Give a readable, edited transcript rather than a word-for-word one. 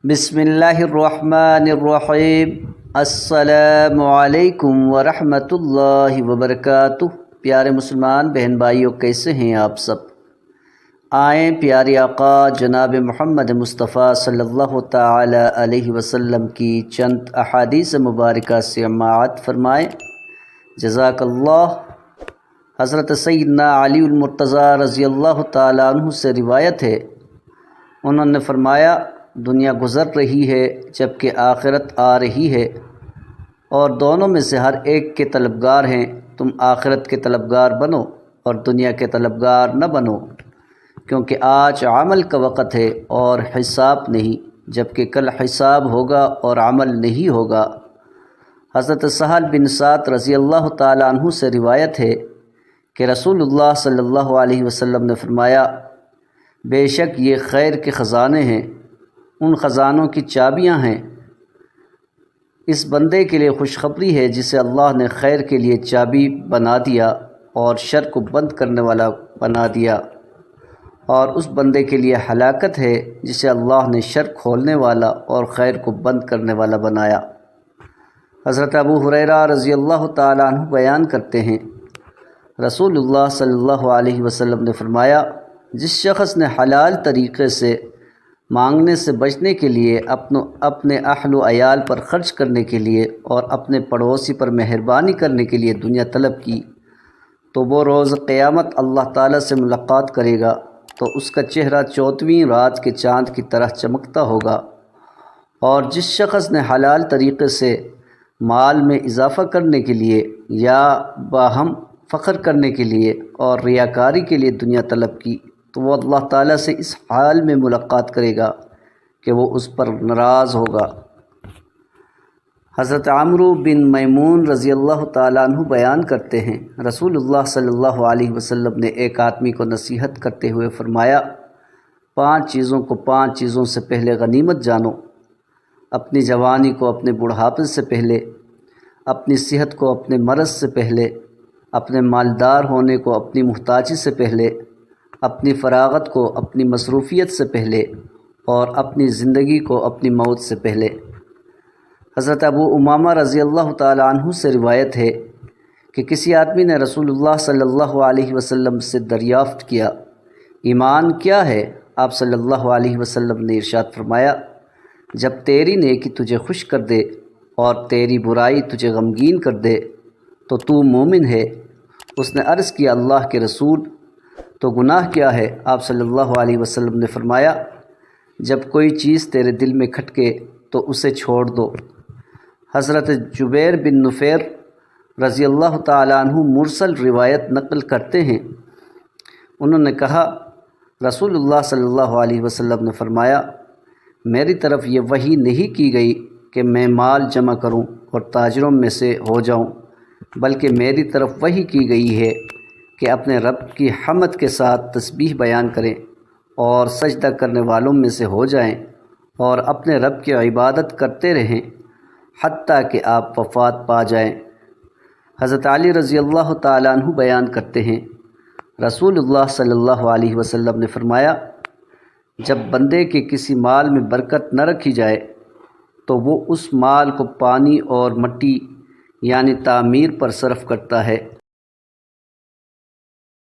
بسم اللہ الرحمن الرحیم۔ السلام علیکم ورحمۃ اللہ وبرکاتہ۔ پیارے مسلمان بہن بھائیوں، کیسے ہیں آپ سب؟ آئیں پیارے آقا جناب محمد مصطفیٰ صلی اللہ تعالی علیہ وسلم کی چند احادیث مبارکہ سے سماعت فرمائیں۔ جزاک اللہ۔ حضرت سیدنا علی المرتضیٰ رضی اللہ تعالیٰ عنہ سے روایت ہے، انہوں نے فرمایا، دنیا گزر رہی ہے جبکہ آخرت آ رہی ہے، اور دونوں میں سے ہر ایک کے طلبگار ہیں۔ تم آخرت کے طلبگار بنو اور دنیا کے طلبگار نہ بنو، کیونکہ آج عمل کا وقت ہے اور حساب نہیں، جبکہ کل حساب ہوگا اور عمل نہیں ہوگا۔ حضرت سہل بن سعد رضی اللہ تعالیٰ عنہ سے روایت ہے کہ رسول اللہ صلی اللہ علیہ وسلم نے فرمایا، بے شک یہ خیر کے خزانے ہیں، ان خزانوں کی چابیاں ہیں۔ اس بندے کے لیے خوشخبری ہے جسے اللہ نے خیر کے لیے چابی بنا دیا اور شر کو بند کرنے والا بنا دیا، اور اس بندے کے لیے ہلاکت ہے جسے اللہ نے شر کھولنے والا اور خیر کو بند کرنے والا بنایا۔ حضرت ابو ہریرہ رضی اللہ تعالیٰ عنہ بیان کرتے ہیں، رسول اللہ صلی اللہ علیہ وسلم نے فرمایا، جس شخص نے حلال طریقے سے مانگنے سے بچنے کے لیے اپنے اہل و عیال پر خرچ کرنے کے لیے اور اپنے پڑوسی پر مہربانی کرنے کے لیے دنیا طلب کی، تو وہ روز قیامت اللہ تعالیٰ سے ملاقات کرے گا تو اس کا چہرہ 14ویں رات کے چاند کی طرح چمکتا ہوگا۔ اور جس شخص نے حلال طریقے سے مال میں اضافہ کرنے کے لیے یا باہم فخر کرنے کے لیے اور ریاکاری کے لیے دنیا طلب کی، تو وہ اللہ تعالیٰ سے اس حال میں ملاقات کرے گا کہ وہ اس پر ناراض ہوگا۔ حضرت عمرو بن میمون رضی اللہ تعالیٰ عنہ بیان کرتے ہیں، رسول اللہ صلی اللہ علیہ وسلم نے ایک آدمی کو نصیحت کرتے ہوئے فرمایا، 5 چیزوں کو 5 چیزوں سے پہلے غنیمت جانو، اپنی جوانی کو اپنے بڑھاپے سے پہلے، اپنی صحت کو اپنے مرض سے پہلے، اپنے مالدار ہونے کو اپنی محتاجی سے پہلے، اپنی فراغت کو اپنی مصروفیت سے پہلے، اور اپنی زندگی کو اپنی موت سے پہلے۔ حضرت ابو امامہ رضی اللہ تعالیٰ عنہ سے روایت ہے کہ کسی آدمی نے رسول اللہ صلی اللہ علیہ وسلم سے دریافت کیا، ایمان کیا ہے؟ آپ صلی اللہ علیہ وسلم نے ارشاد فرمایا، جب تیری نیکی تجھے خوش کر دے اور تیری برائی تجھے غمگین کر دے تو تو مومن ہے۔ اس نے عرض کیا، اللہ کے رسول، تو گناہ کیا ہے؟ آپ صلی اللہ علیہ وسلم نے فرمایا، جب کوئی چیز تیرے دل میں کھٹکے تو اسے چھوڑ دو۔ حضرت جبیر بن نفیر رضی اللہ تعالیٰ عنہ مرسل روایت نقل کرتے ہیں، انہوں نے کہا، رسول اللہ صلی اللہ علیہ وسلم نے فرمایا، میری طرف یہ وحی نہیں کی گئی کہ میں مال جمع کروں اور تاجروں میں سے ہو جاؤں، بلکہ میری طرف وحی کی گئی ہے کہ اپنے رب کی حمد کے ساتھ تسبیح بیان کریں اور سجدہ کرنے والوں میں سے ہو جائیں اور اپنے رب کی عبادت کرتے رہیں حتیٰ کہ آپ وفات پا جائیں۔ حضرت علی رضی اللہ تعالیٰ عنہ بیان کرتے ہیں، رسول اللہ صلی اللہ علیہ وسلم نے فرمایا، جب بندے کے کسی مال میں برکت نہ رکھی جائے تو وہ اس مال کو پانی اور مٹی یعنی تعمیر پر صرف کرتا ہے،